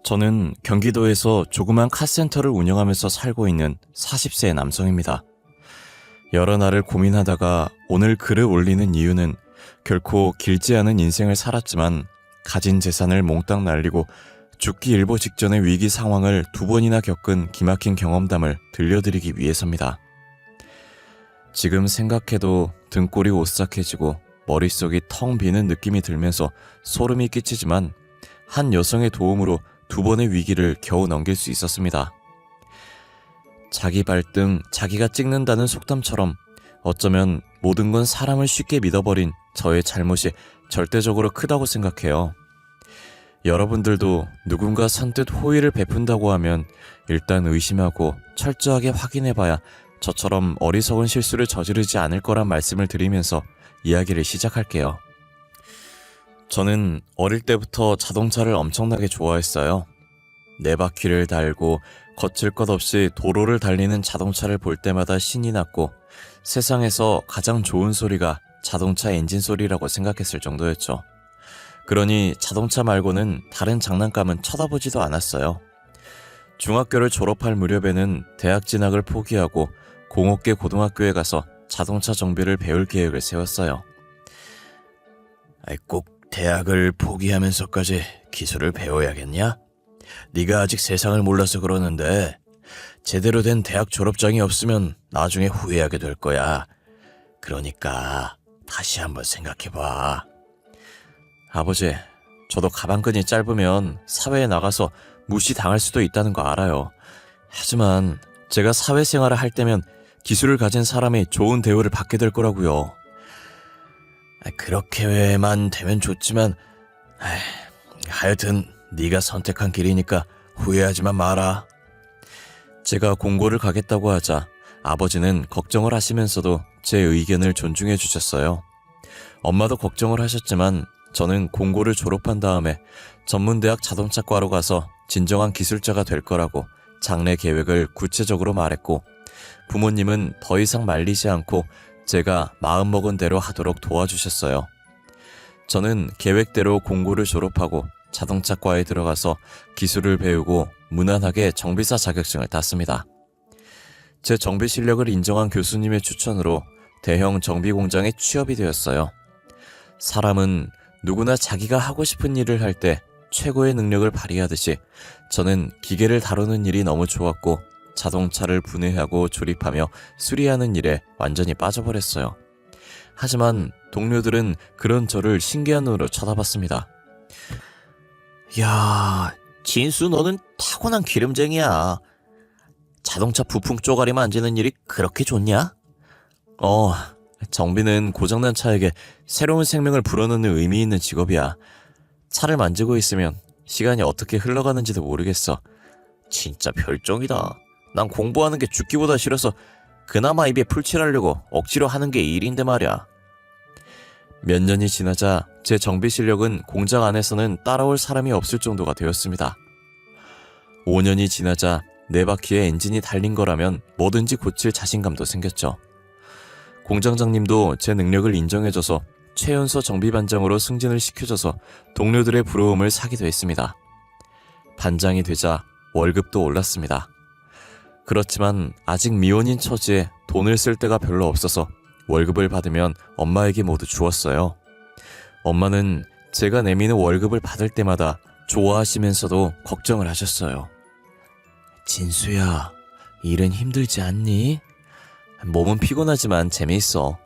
저는 경기도에서 조그만 카센터를 운영하면서 살고 있는 40세 남성입니다. 여러 날을 고민하다가 오늘 글을 올리는 이유는 결코 길지 않은 인생을 살았지만 가진 재산을 몽땅 날리고 죽기 일보 직전의 위기 상황을 2번이나 겪은 기막힌 경험담을 들려드리기 위해서입니다. 지금 생각해도 등골이 오싹해지고 머릿속이 텅 비는 느낌이 들면서 소름이 끼치지만 한 여성의 도움으로 2번의 위기를 겨우 넘길 수 있었습니다. 자기 발등 자기가 찍는다는 속담처럼 어쩌면 모든 건 사람을 쉽게 믿어버린 저의 잘못이 절대적으로 크다고 생각해요. 여러분들도 누군가 선뜻 호의를 베푼다고 하면 일단 의심하고 철저하게 확인해봐야 저처럼 어리석은 실수를 저지르지 않을 거란 말씀을 드리면서 이야기를 시작할게요. 저는 어릴 때부터 자동차를 엄청나게 좋아했어요. 4바퀴를 달고 거칠 것 없이 도로를 달리는 자동차를 볼 때마다 신이 났고 세상에서 가장 좋은 소리가 자동차 엔진 소리라고 생각했을 정도였죠. 그러니 자동차 말고는 다른 장난감은 쳐다보지도 않았어요. 중학교를 졸업할 무렵에는 대학 진학을 포기하고 공업계 고등학교에 가서 자동차 정비를 배울 계획을 세웠어요. 꼭 대학을 포기하면서까지 기술을 배워야겠냐? 네가 아직 세상을 몰라서 그러는데 제대로 된 대학 졸업장이 없으면 나중에 후회하게 될 거야. 그러니까 다시 한번 생각해봐. 아버지, 저도 가방끈이 짧으면 사회에 나가서 무시당할 수도 있다는 거 알아요. 하지만 제가 사회생활을 할 때면 기술을 가진 사람이 좋은 대우를 받게 될 거라고요. 그렇게만 되면 좋지만 하여튼 네가 선택한 길이니까 후회하지만 마라. 제가 공고를 가겠다고 하자 아버지는 걱정을 하시면서도 제 의견을 존중해 주셨어요. 엄마도 걱정을 하셨지만 저는 공고를 졸업한 다음에 전문대학 자동차과로 가서 진정한 기술자가 될 거라고 장래 계획을 구체적으로 말했고 부모님은 더 이상 말리지 않고 제가 마음먹은 대로 하도록 도와주셨어요. 저는 계획대로 공고를 졸업하고 자동차과에 들어가서 기술을 배우고 무난하게 정비사 자격증을 땄습니다. 제 정비 실력을 인정한 교수님의 추천으로 대형 정비 공장에 취업이 되었어요. 사람은 누구나 자기가 하고 싶은 일을 할 때 최고의 능력을 발휘하듯이 저는 기계를 다루는 일이 너무 좋았고 자동차를 분해하고 조립하며 수리하는 일에 완전히 빠져버렸어요. 하지만 동료들은 그런 저를 신기한 눈으로 쳐다봤습니다. 야, 진수 너는 타고난 기름쟁이야. 자동차 부품 쪼가리 만지는 일이 그렇게 좋냐? 정비는 고장난 차에게 새로운 생명을 불어넣는 의미 있는 직업이야. 차를 만지고 있으면 시간이 어떻게 흘러가는지도 모르겠어. 진짜 별종이다. 난 공부하는 게 죽기보다 싫어서 그나마 입에 풀칠하려고 억지로 하는 게 일인데 말이야. 몇 년이 지나자 제 정비 실력은 공장 안에서는 따라올 사람이 없을 정도가 되었습니다. 5년이 지나자 4바퀴의 엔진이 달린 거라면 뭐든지 고칠 자신감도 생겼죠. 공장장님도 제 능력을 인정해줘서 최연소 정비반장으로 승진을 시켜줘서 동료들의 부러움을 사기도 했습니다. 반장이 되자 월급도 올랐습니다. 그렇지만 아직 미혼인 처지에 돈을 쓸 데가 별로 없어서 월급을 받으면 엄마에게 모두 주었어요. 엄마는 제가 내미는 월급을 받을 때마다 좋아하시면서도 걱정을 하셨어요. 진수야, 일은 힘들지 않니? 몸은 피곤하지만 재미있어.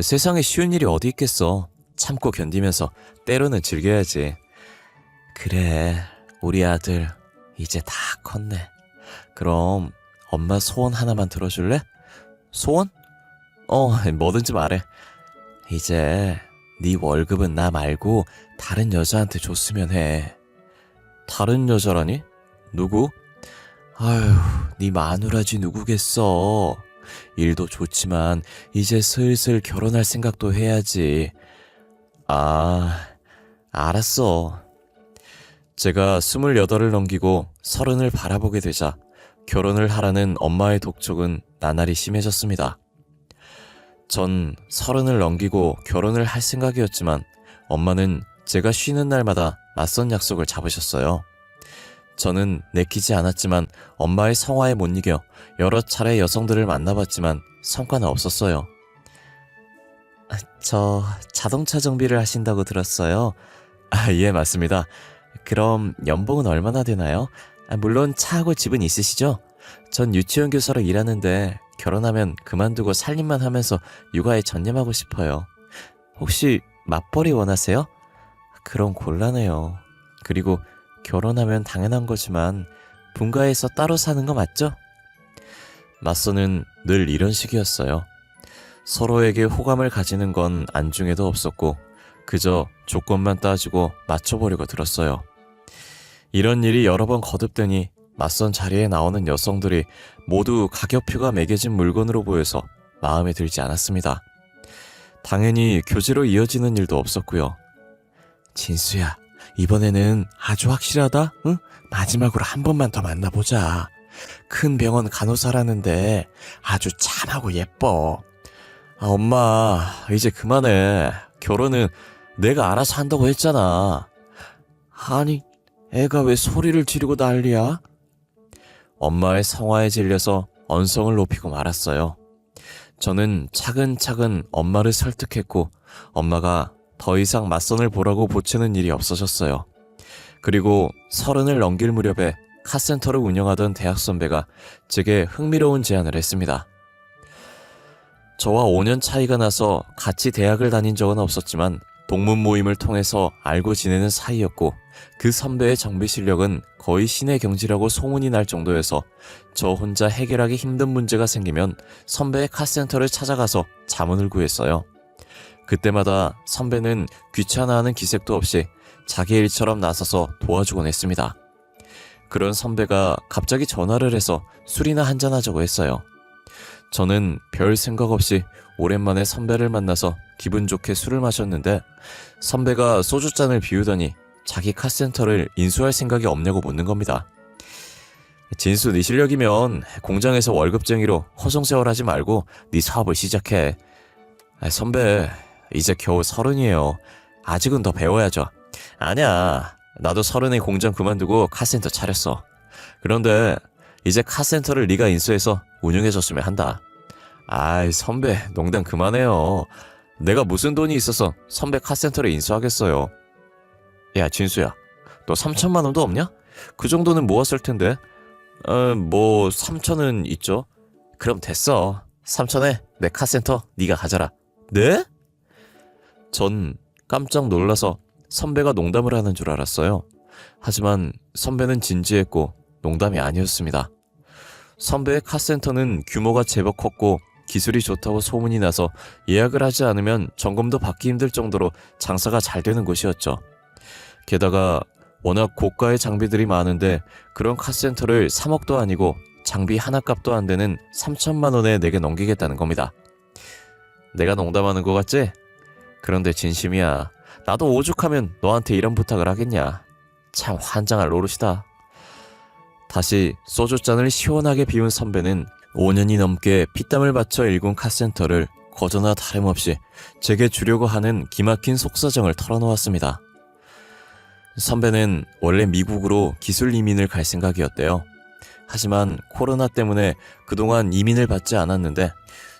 세상에 쉬운 일이 어디 있겠어. 참고 견디면서 때로는 즐겨야지. 그래, 우리 아들 이제 다 컸네. 그럼 엄마 소원 하나만 들어줄래? 소원? 뭐든지 말해. 이제 네 월급은 나 말고 다른 여자한테 줬으면 해. 다른 여자라니? 누구? 아휴, 네 마누라지 누구겠어. 일도 좋지만 이제 슬슬 결혼할 생각도 해야지. 알았어. 제가 28을 넘기고 30을 바라보게 되자 결혼을 하라는 엄마의 독촉은 나날이 심해졌습니다. 전 30을 넘기고 결혼을 할 생각이었지만 엄마는 제가 쉬는 날마다 맞선 약속을 잡으셨어요. 저는 내키지 않았지만 엄마의 성화에 못 이겨 여러 차례 여성들을 만나봤지만 성과는 없었어요. 저 자동차 정비를 하신다고 들었어요. 예, 맞습니다. 그럼 연봉은 얼마나 되나요? 물론 차하고 집은 있으시죠? 전 유치원 교사로 일하는데 결혼하면 그만두고 살림만 하면서 육아에 전념하고 싶어요. 혹시 맞벌이 원하세요? 그럼 곤란해요. 그리고 결혼하면 당연한 거지만 분가해서 따로 사는 거 맞죠? 맞선은 늘 이런 식이었어요. 서로에게 호감을 가지는 건 안중에도 없었고 그저 조건만 따지고 맞춰보려고 들었어요. 이런 일이 여러 번 거듭되니 맞선 자리에 나오는 여성들이 모두 가격표가 매겨진 물건으로 보여서 마음에 들지 않았습니다. 당연히 교제로 이어지는 일도 없었고요. 진수야, 이번에는 아주 확실하다? 응? 마지막으로 한 번만 더 만나보자. 큰 병원 간호사라는데 아주 참하고 예뻐. 엄마, 이제 그만해. 결혼은 내가 알아서 한다고 했잖아. 아니, 애가 왜 소리를 지르고 난리야? 엄마의 성화에 질려서 언성을 높이고 말았어요. 저는 차근차근 엄마를 설득했고 엄마가 더 이상 맞선을 보라고 보채는 일이 없어졌어요. 그리고 30을 넘길 무렵에 카센터를 운영하던 대학 선배가 제게 흥미로운 제안을 했습니다. 저와 5년 차이가 나서 같이 대학을 다닌 적은 없었지만 동문 모임을 통해서 알고 지내는 사이였고 그 선배의 정비 실력은 거의 신의 경지라고 소문이 날 정도여서 저 혼자 해결하기 힘든 문제가 생기면 선배의 카센터를 찾아가서 자문을 구했어요. 그때마다 선배는 귀찮아하는 기색도 없이 자기 일처럼 나서서 도와주곤 했습니다. 그런 선배가 갑자기 전화를 해서 술이나 한잔하자고 했어요. 저는 별 생각 없이 오랜만에 선배를 만나서 기분 좋게 술을 마셨는데 선배가 소주잔을 비우더니 자기 카센터를 인수할 생각이 없냐고 묻는 겁니다. 진수, 네 실력이면 공장에서 월급쟁이로 허송세월하지 말고 네 사업을 시작해. 선배, 이제 겨우 30이에요. 아직은 더 배워야죠. 아니야, 나도 30에 공장 그만두고 카센터 차렸어. 그런데 이제 카센터를 네가 인수해서 운영해줬으면 한다. 아이, 선배, 농담 그만해요. 내가 무슨 돈이 있어서 선배 카센터를 인수하겠어요. 야, 진수야, 너 3천만 원도 없냐? 그 정도는 모았을 텐데. 뭐 3천은 있죠. 그럼 됐어. 3천에 내 카센터 네가 가져라. 네? 전 깜짝 놀라서 선배가 농담을 하는 줄 알았어요. 하지만 선배는 진지했고 농담이 아니었습니다. 선배의 카센터는 규모가 제법 컸고 기술이 좋다고 소문이 나서 예약을 하지 않으면 점검도 받기 힘들 정도로 장사가 잘 되는 곳이었죠. 게다가 워낙 고가의 장비들이 많은데 그런 카센터를 3억도 아니고 장비 하나 값도 안 되는 3천만 원에 내게 넘기겠다는 겁니다. 내가 농담하는 거 같지? 그런데 진심이야. 나도 오죽하면 너한테 이런 부탁을 하겠냐. 참 환장할 노릇이다. 다시 소주잔을 시원하게 비운 선배는 5년이 넘게 피땀을 바쳐 일군 카센터를 거저나 다름없이 제게 주려고 하는 기막힌 속사정을 털어놓았습니다. 선배는 원래 미국으로 기술 이민을 갈 생각이었대요. 하지만 코로나 때문에 그동안 이민을 받지 않았는데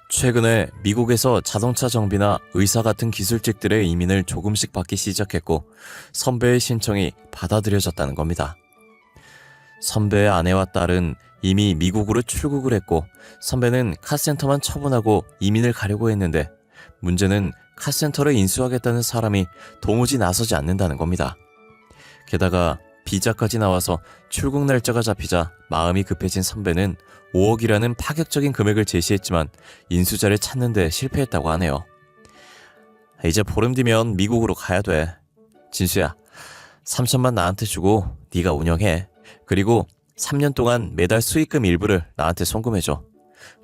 최근에 미국에서 자동차 정비나 의사 같은 기술직들의 이민을 조금씩 받기 시작했고 선배의 신청이 받아들여졌다는 겁니다. 선배의 아내와 딸은 이미 미국으로 출국을 했고 선배는 카센터만 처분하고 이민을 가려고 했는데 문제는 카센터를 인수하겠다는 사람이 도무지 나서지 않는다는 겁니다. 게다가 비자까지 나와서 출국 날짜가 잡히자 마음이 급해진 선배는 5억이라는 파격적인 금액을 제시했지만 인수자를 찾는 데 실패했다고 하네요. 이제 보름 뒤면 미국으로 가야 돼. 진수야, 3천만 나한테 주고 네가 운영해. 그리고 3년 동안 매달 수익금 일부를 나한테 송금해줘.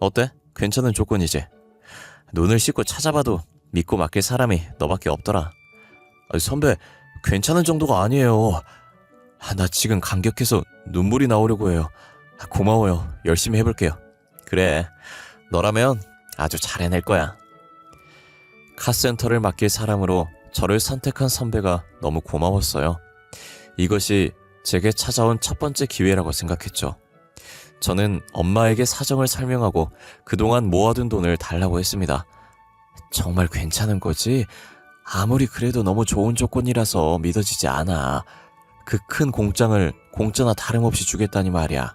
어때? 괜찮은 조건이지? 눈을 씻고 찾아봐도 믿고 맡길 사람이 너밖에 없더라. 선배, 괜찮은 정도가 아니에요. 나 지금 감격해서 눈물이 나오려고 해요. 고마워요. 열심히 해볼게요. 그래, 너라면 아주 잘 해낼 거야. 카센터를 맡길 사람으로 저를 선택한 선배가 너무 고마웠어요. 이것이 제게 찾아온 첫 번째 기회라고 생각했죠. 저는 엄마에게 사정을 설명하고 그동안 모아둔 돈을 달라고 했습니다. 정말 괜찮은 거지? 아무리 그래도 너무 좋은 조건이라서 믿어지지 않아. 그 큰 공장을 공짜나 다름없이 주겠다니 말이야.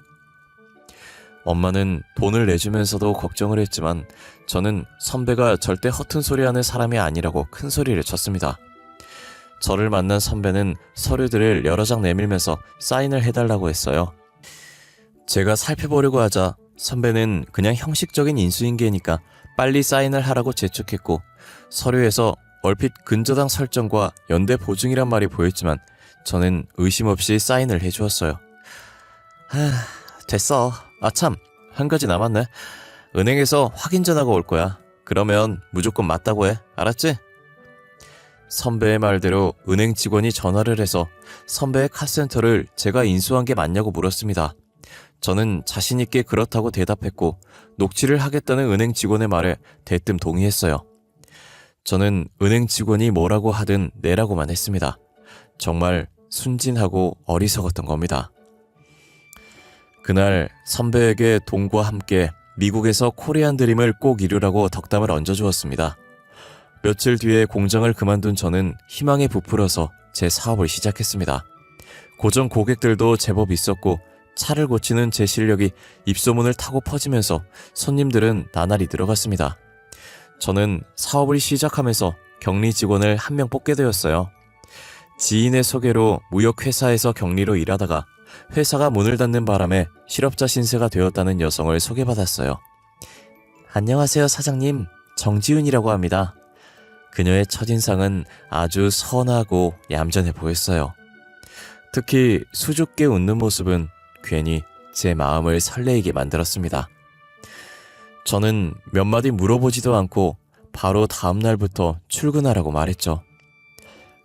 엄마는 돈을 내주면서도 걱정을 했지만 저는 선배가 절대 허튼 소리하는 사람이 아니라고 큰 소리를 쳤습니다. 저를 만난 선배는 서류들을 여러 장 내밀면서 사인을 해달라고 했어요. 제가 살펴보려고 하자 선배는 그냥 형식적인 인수인계니까 빨리 사인을 하라고 재촉했고, 서류에서 얼핏 근저당 설정과 연대 보증이란 말이 보였지만 저는 의심 없이 사인을 해주었어요. 됐어. 참, 한 가지 남았네. 은행에서 확인 전화가 올 거야. 그러면 무조건 맞다고 해. 알았지? 선배의 말대로 은행 직원이 전화를 해서 선배의 카센터를 제가 인수한 게 맞냐고 물었습니다. 저는 자신있게 그렇다고 대답했고 녹취를 하겠다는 은행 직원의 말에 대뜸 동의했어요. 저는 은행 직원이 뭐라고 하든 내라고만 했습니다. 정말 순진하고 어리석었던 겁니다. 그날 선배에게 돈과 함께 미국에서 코리안 드림을 꼭 이루라고 덕담을 얹어주었습니다. 며칠 뒤에 공장을 그만둔 저는 희망에 부풀어서 제 사업을 시작했습니다. 고정 고객들도 제법 있었고 차를 고치는 제 실력이 입소문을 타고 퍼지면서 손님들은 나날이 늘어갔습니다. 저는 사업을 시작하면서 격리 직원을 한 명 뽑게 되었어요. 지인의 소개로 무역회사에서 격리로 일하다가 회사가 문을 닫는 바람에 실업자 신세가 되었다는 여성을 소개받았어요. 안녕하세요 사장님, 정지윤이라고 합니다. 그녀의 첫인상은 아주 선하고 얌전해 보였어요. 특히 수줍게 웃는 모습은 괜히 제 마음을 설레이게 만들었습니다. 저는 몇 마디 물어보지도 않고 바로 다음 날부터 출근하라고 말했죠.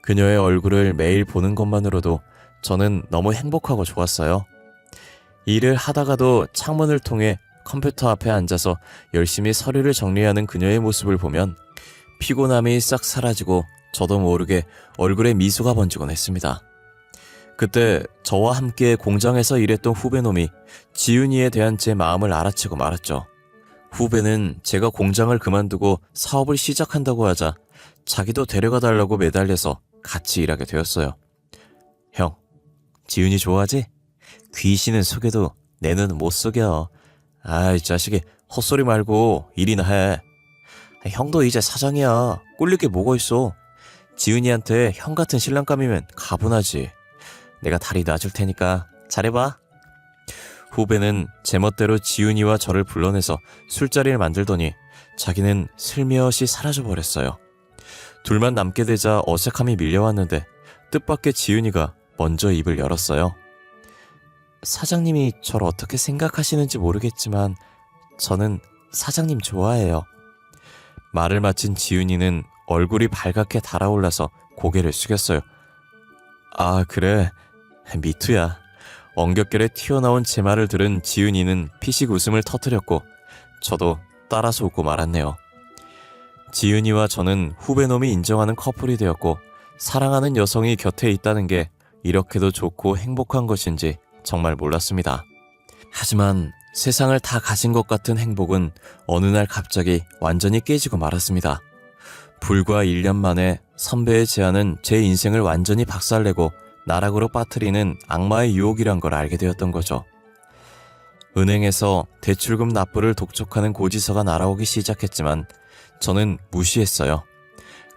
그녀의 얼굴을 매일 보는 것만으로도 저는 너무 행복하고 좋았어요. 일을 하다가도 창문을 통해 컴퓨터 앞에 앉아서 열심히 서류를 정리하는 그녀의 모습을 보면 피곤함이 싹 사라지고 저도 모르게 얼굴에 미소가 번지곤 했습니다. 그때 저와 함께 공장에서 일했던 후배놈이 지윤이에 대한 제 마음을 알아채고 말았죠. 후배는 제가 공장을 그만두고 사업을 시작한다고 하자 자기도 데려가 달라고 매달려서 같이 일하게 되었어요. 형, 지윤이 좋아하지? 귀신은 속여도 내 눈은 못 속여. 아이 자식이 헛소리 말고 일이나 해. 형도 이제 사장이야. 꿀릴 게 뭐가 있어. 지윤이한테 형 같은 신랑감이면 가분하지. 내가 다리 놔줄 테니까 잘해봐. 후배는 제멋대로 지윤이와 저를 불러내서 술자리를 만들더니 자기는 슬며시 사라져버렸어요. 둘만 남게 되자 어색함이 밀려왔는데 뜻밖의 지윤이가 먼저 입을 열었어요. 사장님이 저를 어떻게 생각하시는지 모르겠지만 저는 사장님 좋아해요. 말을 마친 지윤이는 얼굴이 발갛게 달아올라서 고개를 숙였어요. 아 그래, 미투야. 엉겹결에 튀어나온 제 말을 들은 지윤이는 피식 웃음을 터뜨렸고 저도 따라서 웃고 말았네요. 지윤이와 저는 후배놈이 인정하는 커플이 되었고 사랑하는 여성이 곁에 있다는 게 이렇게도 좋고 행복한 것인지 정말 몰랐습니다. 하지만 세상을 다 가진 것 같은 행복은 어느 날 갑자기 완전히 깨지고 말았습니다. 불과 1년 만에 선배의 제안은 제 인생을 완전히 박살내고 나락으로 빠뜨리는 악마의 유혹이란 걸 알게 되었던 거죠. 은행에서 대출금 납부를 독촉하는 고지서가 날아오기 시작했지만 저는 무시했어요.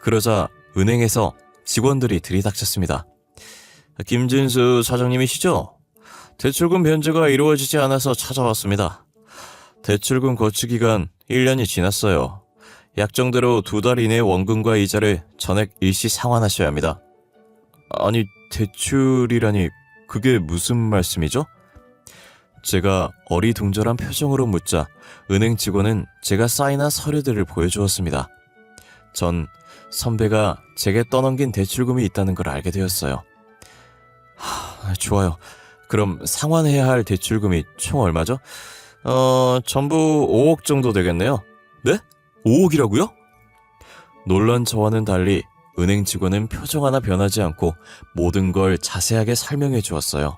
그러자 은행에서 직원들이 들이닥쳤습니다. 김진수 사장님이시죠? 대출금 변제가 이루어지지 않아서 찾아왔습니다. 대출금 거치 기간 1년이 지났어요. 약정대로 2달 이내 원금과 이자를 전액 일시 상환하셔야 합니다. 아니 대출이라니 그게 무슨 말씀이죠? 제가 어리둥절한 표정으로 묻자 은행 직원은 제가 사인한 서류들을 보여주었습니다. 전 선배가 제게 떠넘긴 대출금이 있다는 걸 알게 되었어요. 좋아요. 그럼 상환해야 할 대출금이 총 얼마죠? 전부 5억 정도 되겠네요. 네? 5억이라고요? 놀란 저와는 달리 은행 직원은 표정 하나 변하지 않고 모든 걸 자세하게 설명해 주었어요.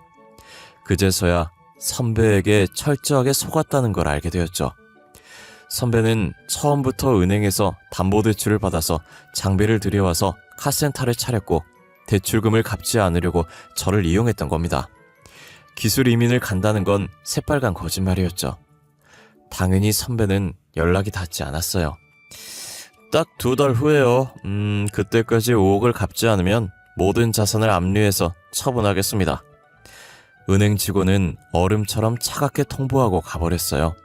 그제서야 선배에게 철저하게 속았다는 걸 알게 되었죠. 선배는 처음부터 은행에서 담보대출을 받아서 장비를 들여와서 카센터를 차렸고 대출금을 갚지 않으려고 저를 이용했던 겁니다. 기술 이민을 간다는 건 새빨간 거짓말이었죠. 당연히 선배는 연락이 닿지 않았어요. 딱 2달 후에요. 그때까지 5억을 갚지 않으면 모든 자산을 압류해서 처분하겠습니다. 은행 직원은 얼음처럼 차갑게 통보하고 가버렸어요.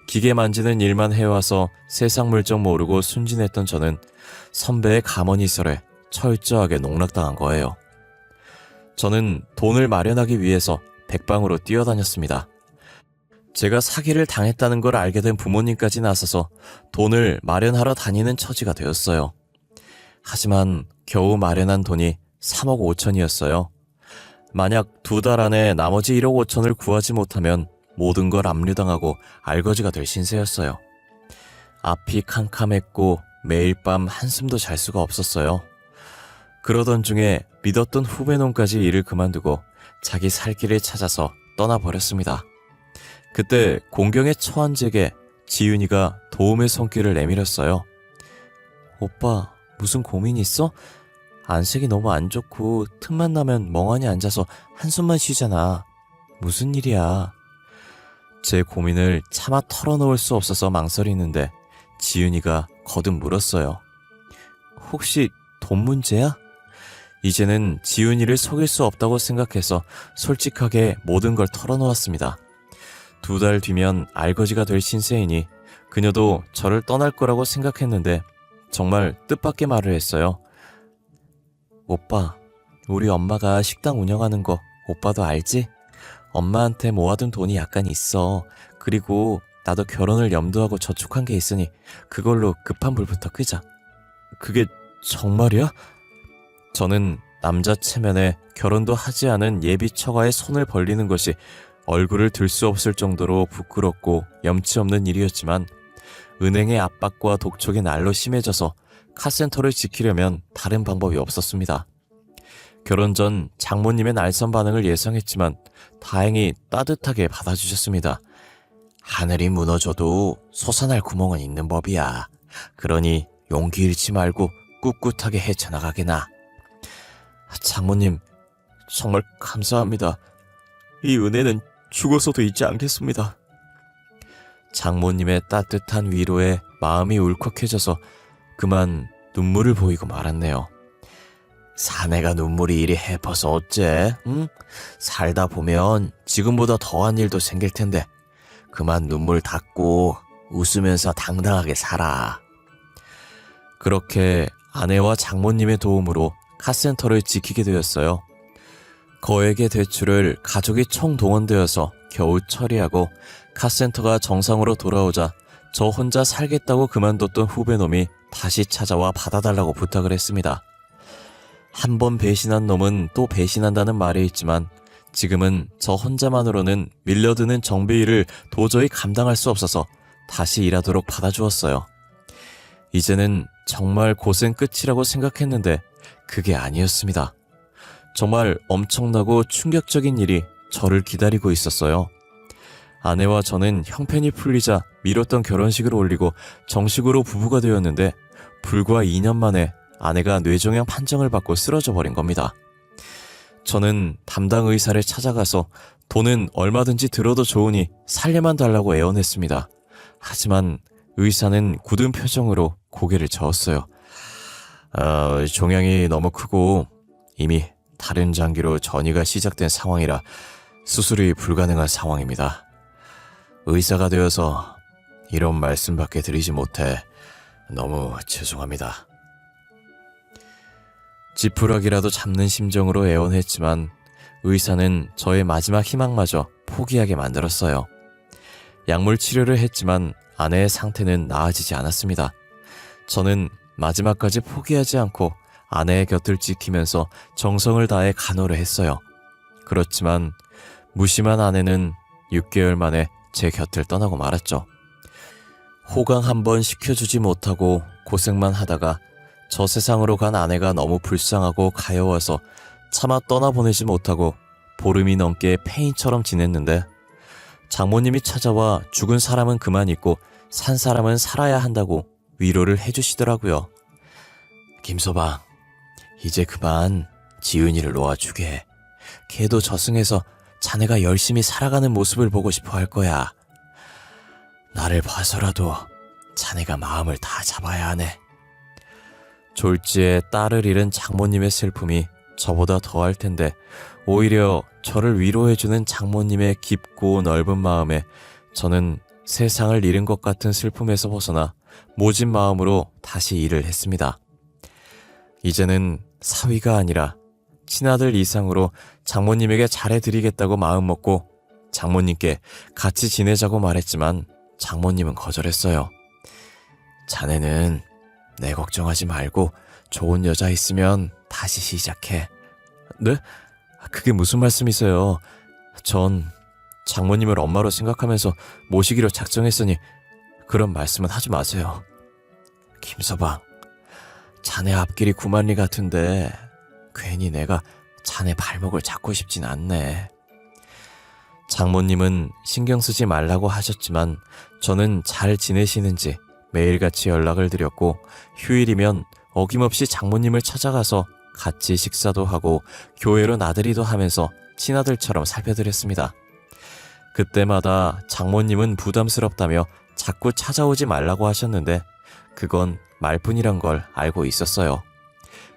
기계 만지는 일만 해와서 세상 물정 모르고 순진했던 저는 선배의 가머니설에 철저하게 농락당한 거예요. 저는 돈을 마련하기 위해서 백방으로 뛰어다녔습니다. 제가 사기를 당했다는 걸 알게 된 부모님까지 나서서 돈을 마련하러 다니는 처지가 되었어요. 하지만 겨우 마련한 돈이 3억 5천이었어요. 만약 2달 안에 나머지 1억 5천을 구하지 못하면 모든 걸 압류당하고 알거지가 될 신세였어요. 앞이 캄캄했고 매일 밤 한숨도 잘 수가 없었어요. 그러던 중에 믿었던 후배놈까지 일을 그만두고 자기 살 길을 찾아서 떠나버렸습니다. 그때 공경에 처한 제게 지윤이가 도움의 손길을 내밀었어요. 오빠, 무슨 고민 있어? 안색이 너무 안 좋고 틈만 나면 멍하니 앉아서 한숨만 쉬잖아. 무슨 일이야? 제 고민을 차마 털어놓을 수 없어서 망설이는데 지윤이가 거듭 물었어요. 혹시 돈 문제야? 이제는 지윤이를 속일 수 없다고 생각해서 솔직하게 모든 걸 털어놓았습니다. 2달 뒤면 알거지가 될 신세이니 그녀도 저를 떠날 거라고 생각했는데 정말 뜻밖의 말을 했어요. 오빠, 우리 엄마가 식당 운영하는 거 오빠도 알지? 엄마한테 모아둔 돈이 약간 있어. 그리고 나도 결혼을 염두하고 저축한 게 있으니 그걸로 급한 불부터 끄자. 그게 정말이야? 저는 남자 체면에 결혼도 하지 않은 예비 처가의 손을 벌리는 것이 얼굴을 들 수 없을 정도로 부끄럽고 염치 없는 일이었지만 은행의 압박과 독촉이 날로 심해져서 카센터를 지키려면 다른 방법이 없었습니다. 결혼 전 장모님의 날선 반응을 예상했지만 다행히 따뜻하게 받아주셨습니다. 하늘이 무너져도 솟아날 구멍은 있는 법이야. 그러니 용기 잃지 말고 꿋꿋하게 헤쳐나가게나. 장모님, 정말 감사합니다. 이 은혜는 죽어서도 잊지 않겠습니다. 장모님의 따뜻한 위로에 마음이 울컥해져서 그만 눈물을 보이고 말았네요. 사내가 눈물이 이리 해퍼서 어째? 응? 살다 보면 지금보다 더한 일도 생길 텐데 그만 눈물 닦고 웃으면서 당당하게 살아. 그렇게 아내와 장모님의 도움으로 카센터를 지키게 되었어요. 거액의 대출을 가족이 총동원되어서 겨우 처리하고 카센터가 정상으로 돌아오자 저 혼자 살겠다고 그만뒀던 후배놈이 다시 찾아와 받아달라고 부탁을 했습니다. 한 번 배신한 놈은 또 배신한다는 말이 있지만 지금은 저 혼자만으로는 밀려드는 정비일을 도저히 감당할 수 없어서 다시 일하도록 받아주었어요. 이제는 정말 고생 끝이라고 생각했는데 그게 아니었습니다. 정말 엄청나고 충격적인 일이 저를 기다리고 있었어요. 아내와 저는 형편이 풀리자 미뤘던 결혼식을 올리고 정식으로 부부가 되었는데 불과 2년 만에 아내가 뇌종양 판정을 받고 쓰러져 버린 겁니다. 저는 담당 의사를 찾아가서 돈은 얼마든지 들어도 좋으니 살려만 달라고 애원했습니다. 하지만 의사는 굳은 표정으로 고개를 저었어요. 종양이 너무 크고 이미 다른 장기로 전이가 시작된 상황이라 수술이 불가능한 상황입니다. 의사가 되어서 이런 말씀밖에 드리지 못해 너무 죄송합니다. 지푸라기라도 잡는 심정으로 애원했지만 의사는 저의 마지막 희망마저 포기하게 만들었어요. 약물 치료를 했지만 아내의 상태는 나아지지 않았습니다. 저는 마지막까지 포기하지 않고 아내의 곁을 지키면서 정성을 다해 간호를 했어요. 그렇지만 무심한 아내는 6개월 만에 제 곁을 떠나고 말았죠. 호강 한번 시켜주지 못하고 고생만 하다가 저 세상으로 간 아내가 너무 불쌍하고 가여워서 차마 떠나보내지 못하고 보름이 넘게 폐인처럼 지냈는데 장모님이 찾아와 죽은 사람은 그만 있고 산 사람은 살아야 한다고 위로를 해주시더라고요. 김서방, 이제 그만 지은이를 놓아주게. 걔도 저승에서 자네가 열심히 살아가는 모습을 보고 싶어 할 거야. 나를 봐서라도 자네가 마음을 다 잡아야 하네. 졸지에 딸을 잃은 장모님의 슬픔이 저보다 더할 텐데 오히려 저를 위로해주는 장모님의 깊고 넓은 마음에 저는 세상을 잃은 것 같은 슬픔에서 벗어나 모진 마음으로 다시 일을 했습니다. 이제는 사위가 아니라 친아들 이상으로 장모님에게 잘해드리겠다고 마음먹고 장모님께 같이 지내자고 말했지만 장모님은 거절했어요. 자네는 내 걱정하지 말고 좋은 여자 있으면 다시 시작해. 네? 그게 무슨 말씀이세요? 전 장모님을 엄마로 생각하면서 모시기로 작정했으니 그런 말씀은 하지 마세요. 김서방, 자네 앞길이 구만리 같은데 괜히 내가 자네 발목을 잡고 싶진 않네. 장모님은 신경 쓰지 말라고 하셨지만 저는 잘 지내시는지 매일같이 연락을 드렸고 휴일이면 어김없이 장모님을 찾아가서 같이 식사도 하고 교회로 나들이도 하면서 친아들처럼 살펴드렸습니다. 그때마다 장모님은 부담스럽다며 자꾸 찾아오지 말라고 하셨는데 그건 말뿐이란 걸 알고 있었어요.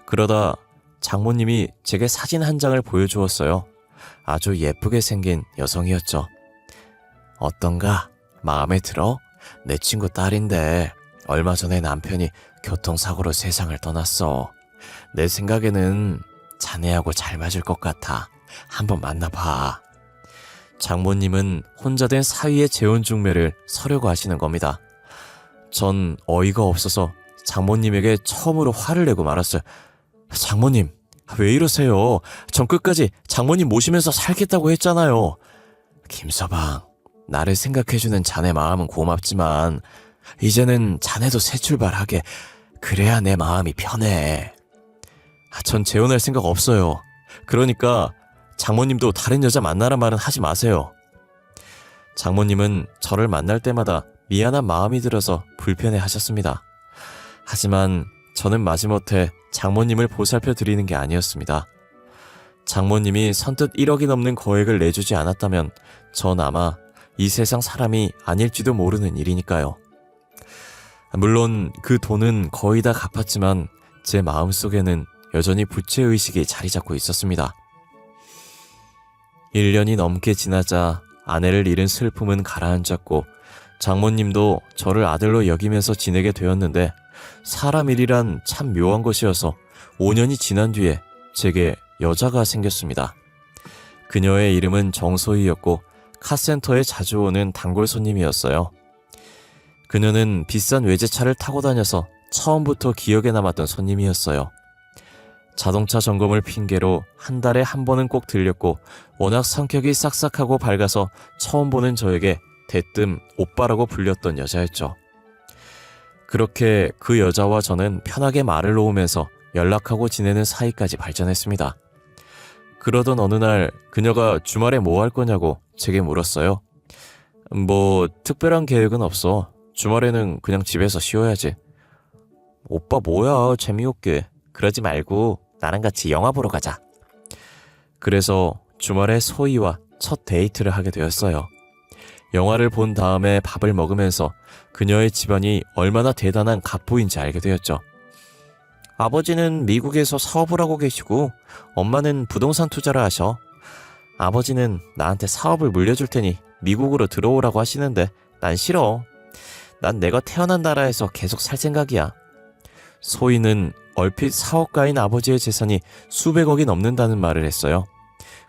그러다 장모님이 제게 사진 한 장을 보여주었어요. 아주 예쁘게 생긴 여성이었죠. 어떤가? 마음에 들어? 내 친구 딸인데 얼마 전에 남편이 교통사고로 세상을 떠났어. 내 생각에는 자네하고 잘 맞을 것 같아. 한번 만나봐. 장모님은 혼자 된 사위의 재혼중매를 서려고 하시는 겁니다. 전 어이가 없어서 장모님에게 처음으로 화를 내고 말았어요. 장모님, 왜 이러세요? 전 끝까지 장모님 모시면서 살겠다고 했잖아요. 김서방, 나를 생각해주는 자네 마음은 고맙지만 이제는 자네도 새 출발하게. 그래야 내 마음이 편해. 전 재혼할 생각 없어요. 그러니까 장모님도 다른 여자 만나란 말은 하지 마세요. 장모님은 저를 만날 때마다 미안한 마음이 들어서 불편해 하셨습니다. 하지만 저는 마지못해 장모님을 보살펴 드리는 게 아니었습니다. 장모님이 선뜻 1억이 넘는 거액을 내주지 않았다면 전 아마 이 세상 사람이 아닐지도 모르는 일이니까요. 물론 그 돈은 거의 다 갚았지만 제 마음속에는 여전히 부채의식이 자리 잡고 있었습니다. 1년이 넘게 지나자 아내를 잃은 슬픔은 가라앉았고 장모님도 저를 아들로 여기면서 지내게 되었는데 사람 일이란 참 묘한 것이어서 5년이 지난 뒤에 제게 여자가 생겼습니다. 그녀의 이름은 정소희였고 카센터에 자주 오는 단골 손님이었어요. 그녀는 비싼 외제차를 타고 다녀서 처음부터 기억에 남았던 손님이었어요. 자동차 점검을 핑계로 한 달에 한 번은 꼭 들렸고 워낙 성격이 싹싹하고 밝아서 처음 보는 저에게 대뜸 오빠라고 불렸던 여자였죠. 그렇게 그 여자와 저는 편하게 말을 놓으면서 연락하고 지내는 사이까지 발전했습니다. 그러던 어느 날 그녀가 주말에 뭐 할 거냐고 제게 물었어요. 뭐 특별한 계획은 없어. 주말에는 그냥 집에서 쉬어야지. 오빠 뭐야, 재미없게. 그러지 말고 나랑 같이 영화 보러 가자. 그래서 주말에 소희와 첫 데이트를 하게 되었어요. 영화를 본 다음에 밥을 먹으면서 그녀의 집안이 얼마나 대단한 갑부인지 알게 되었죠. 아버지는 미국에서 사업을 하고 계시고 엄마는 부동산 투자를 하셔. 아버지는 나한테 사업을 물려줄 테니 미국으로 들어오라고 하시는데 난 싫어. 난 내가 태어난 나라에서 계속 살 생각이야. 소희는 얼핏 사업가인 아버지의 재산이 수백억이 넘는다는 말을 했어요.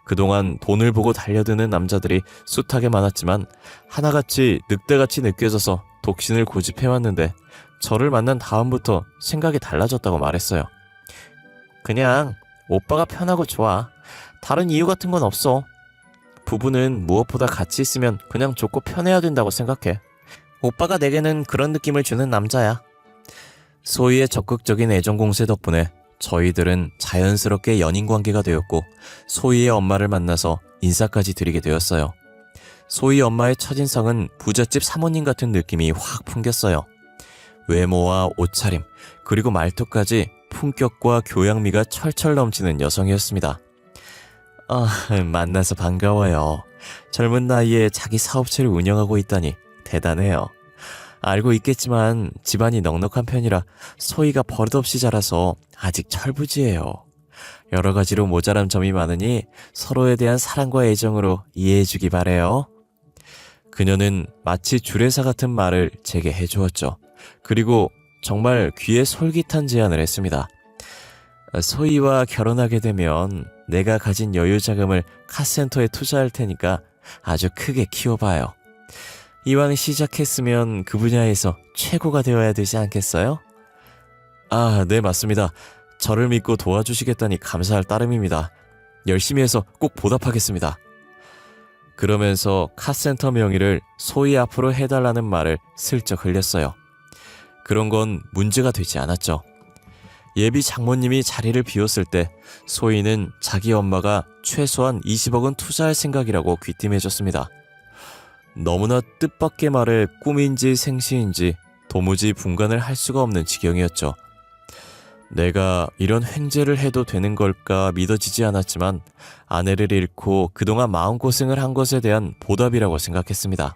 그동안 돈을 보고 달려드는 남자들이 숱하게 많았지만 하나같이 늑대같이 느껴져서 독신을 고집해왔는데 저를 만난 다음부터 생각이 달라졌다고 말했어요. 그냥 오빠가 편하고 좋아. 다른 이유 같은 건 없어. 부부는 무엇보다 같이 있으면 그냥 좋고 편해야 된다고 생각해. 오빠가 내게는 그런 느낌을 주는 남자야. 소희의 적극적인 애정 공세 덕분에 저희들은 자연스럽게 연인 관계가 되었고 소희의 엄마를 만나서 인사까지 드리게 되었어요. 소희 엄마의 첫인상은 부잣집 사모님 같은 느낌이 확 풍겼어요. 외모와 옷차림 그리고 말투까지 품격과 교양미가 철철 넘치는 여성이었습니다. 만나서 반가워요. 젊은 나이에 자기 사업체를 운영하고 있다니 대단해요. 알고 있겠지만 집안이 넉넉한 편이라 소희가 버릇없이 자라서 아직 철부지예요. 여러 가지로 모자란 점이 많으니 서로에 대한 사랑과 애정으로 이해해주기 바래요. 그녀는 마치 주례사 같은 말을 제게 해주었죠. 그리고 정말 귀에 솔깃한 제안을 했습니다. 소희와 결혼하게 되면 내가 가진 여유 자금을 카센터에 투자할 테니까 아주 크게 키워봐요. 이왕 시작했으면 그 분야에서 최고가 되어야 되지 않겠어요? 네, 맞습니다. 저를 믿고 도와주시겠다니 감사할 따름입니다. 열심히 해서 꼭 보답하겠습니다. 그러면서 카센터 명의를 소희 앞으로 해달라는 말을 슬쩍 흘렸어요. 그런 건 문제가 되지 않았죠. 예비 장모님이 자리를 비웠을 때 소희는 자기 엄마가 최소한 20억은 투자할 생각이라고 귀띔해줬습니다. 너무나 뜻밖의 말에 꿈인지 생시인지 도무지 분간을 할 수가 없는 지경이었죠. 내가 이런 횡재를 해도 되는 걸까 믿어지지 않았지만 아내를 잃고 그동안 마음고생을 한 것에 대한 보답이라고 생각했습니다.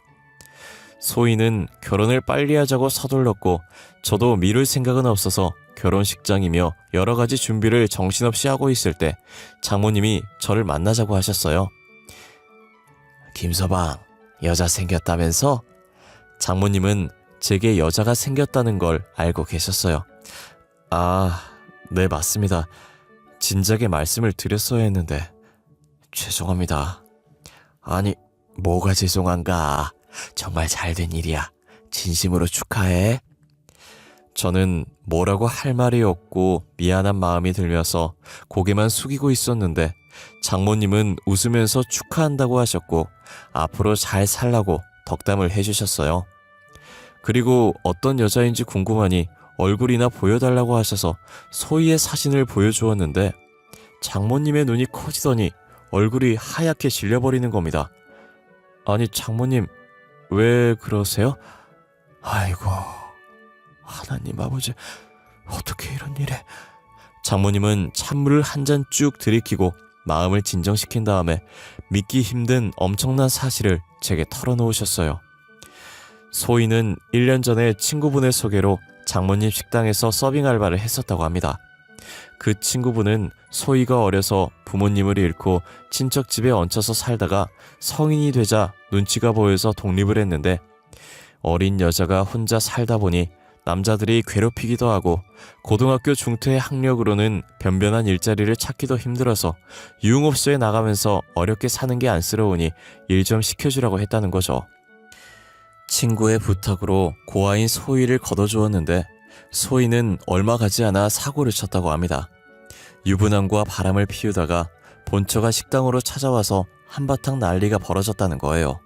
소희는 결혼을 빨리 하자고 서둘렀고 저도 미룰 생각은 없어서 결혼식장이며 여러 가지 준비를 정신없이 하고 있을 때 장모님이 저를 만나자고 하셨어요. 김서방, 여자 생겼다면서? 장모님은 제게 여자가 생겼다는 걸 알고 계셨어요. 네, 맞습니다. 진작에 말씀을 드렸어야 했는데 죄송합니다. 아니, 뭐가 죄송한가? 정말 잘된 일이야. 진심으로 축하해. 저는 뭐라고 할 말이 없고 미안한 마음이 들면서 고개만 숙이고 있었는데 장모님은 웃으면서 축하한다고 하셨고 앞으로 잘 살라고 덕담을 해주셨어요. 그리고 어떤 여자인지 궁금하니 얼굴이나 보여달라고 하셔서 소희의 사진을 보여주었는데 장모님의 눈이 커지더니 얼굴이 하얗게 질려버리는 겁니다. 아니, 장모님 왜 그러세요? 아이고, 하나님 아버지, 어떻게 이런 일에. 장모님은 찬물을 한 잔 쭉 들이키고 마음을 진정시킨 다음에 믿기 힘든 엄청난 사실을 제게 털어놓으셨어요. 소희는 1년 전에 친구분의 소개로 장모님 식당에서 서빙 알바를 했었다고 합니다. 그 친구분은 소희가 어려서 부모님을 잃고 친척 집에 얹혀서 살다가 성인이 되자 눈치가 보여서 독립을 했는데 어린 여자가 혼자 살다 보니 남자들이 괴롭히기도 하고 고등학교 중퇴의 학력으로는 변변한 일자리를 찾기도 힘들어서 유흥업소에 나가면서 어렵게 사는 게 안쓰러우니 일 좀 시켜주라고 했다는 거죠. 친구의 부탁으로 고아인 소희를 걷어주었는데 소희는 얼마 가지 않아 사고를 쳤다고 합니다. 유부남과 바람을 피우다가 본처가 식당으로 찾아와서 한바탕 난리가 벌어졌다는 거예요.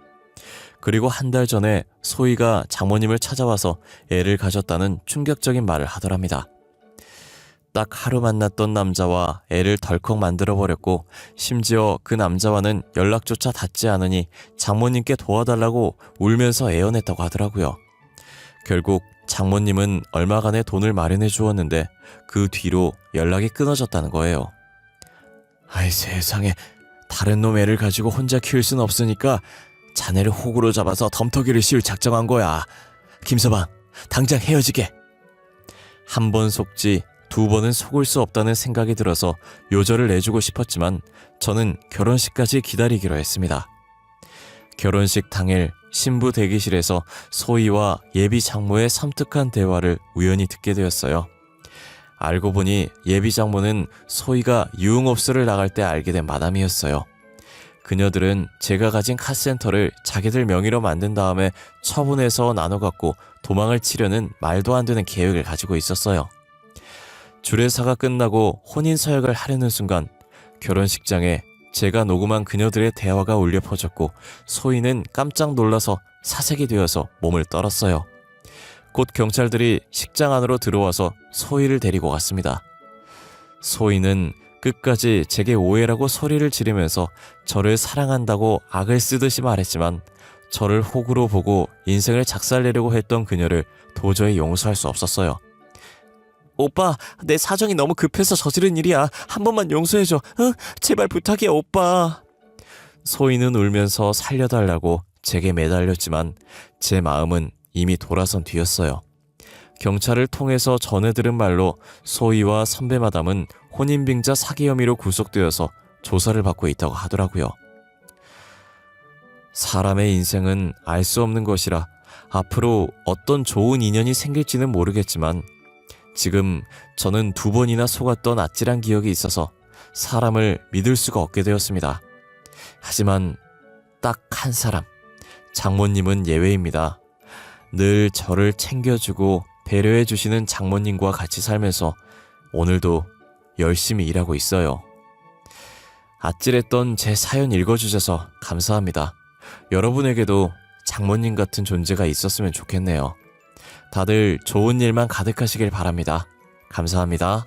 그리고 한 달 전에 소희가 장모님을 찾아와서 애를 가졌다는 충격적인 말을 하더랍니다. 딱 하루 만났던 남자와 애를 덜컥 만들어버렸고 심지어 그 남자와는 연락조차 닿지 않으니 장모님께 도와달라고 울면서 애원했다고 하더라고요. 결국 장모님은 얼마간의 돈을 마련해 주었는데 그 뒤로 연락이 끊어졌다는 거예요. 아이 세상에, 다른 놈 애를 가지고 혼자 키울 순 없으니까 자네를 호구로 잡아서 덤터기를 씌울 작정한 거야. 김서방, 당장 헤어지게. 한 번 속지 두 번은 속을 수 없다는 생각이 들어서 요절을 내주고 싶었지만 저는 결혼식까지 기다리기로 했습니다. 결혼식 당일 신부 대기실에서 소희와 예비 장모의 섬뜩한 대화를 우연히 듣게 되었어요. 알고 보니 예비 장모는 소희가 유흥업소를 나갈 때 알게 된 마담이었어요. 그녀들은 제가 가진 카센터를 자기들 명의로 만든 다음에 처분해서 나눠 갖고 도망을 치려는 말도 안 되는 계획을 가지고 있었어요. 주례사가 끝나고 혼인 서약을 하려는 순간 결혼식장에 제가 녹음한 그녀들의 대화가 울려 퍼졌고 소희는 깜짝 놀라서 사색이 되어서 몸을 떨었어요. 곧 경찰들이 식장 안으로 들어와서 소희를 데리고 갔습니다. 소희는 끝까지 제게 오해라고 소리를 지르면서 저를 사랑한다고 악을 쓰듯이 말했지만 저를 호구로 보고 인생을 작살내려고 했던 그녀를 도저히 용서할 수 없었어요. 오빠, 내 사정이 너무 급해서 저지른 일이야. 한 번만 용서해줘. 응? 제발 부탁이야, 오빠. 소희는 울면서 살려달라고 제게 매달렸지만 제 마음은 이미 돌아선 뒤였어요. 경찰을 통해서 전해 들은 말로 소희와 선배 마담은 혼인빙자 사기 혐의로 구속되어서 조사를 받고 있다고 하더라고요. 사람의 인생은 알 수 없는 것이라 앞으로 어떤 좋은 인연이 생길지는 모르겠지만 지금 저는 2번이나 속았던 아찔한 기억이 있어서 사람을 믿을 수가 없게 되었습니다. 하지만 딱 한 사람, 장모님은 예외입니다. 늘 저를 챙겨주고 배려해주시는 장모님과 같이 살면서 오늘도 열심히 일하고 있어요. 아찔했던 제 사연 읽어주셔서 감사합니다. 여러분에게도 장모님 같은 존재가 있었으면 좋겠네요. 다들 좋은 일만 가득하시길 바랍니다. 감사합니다.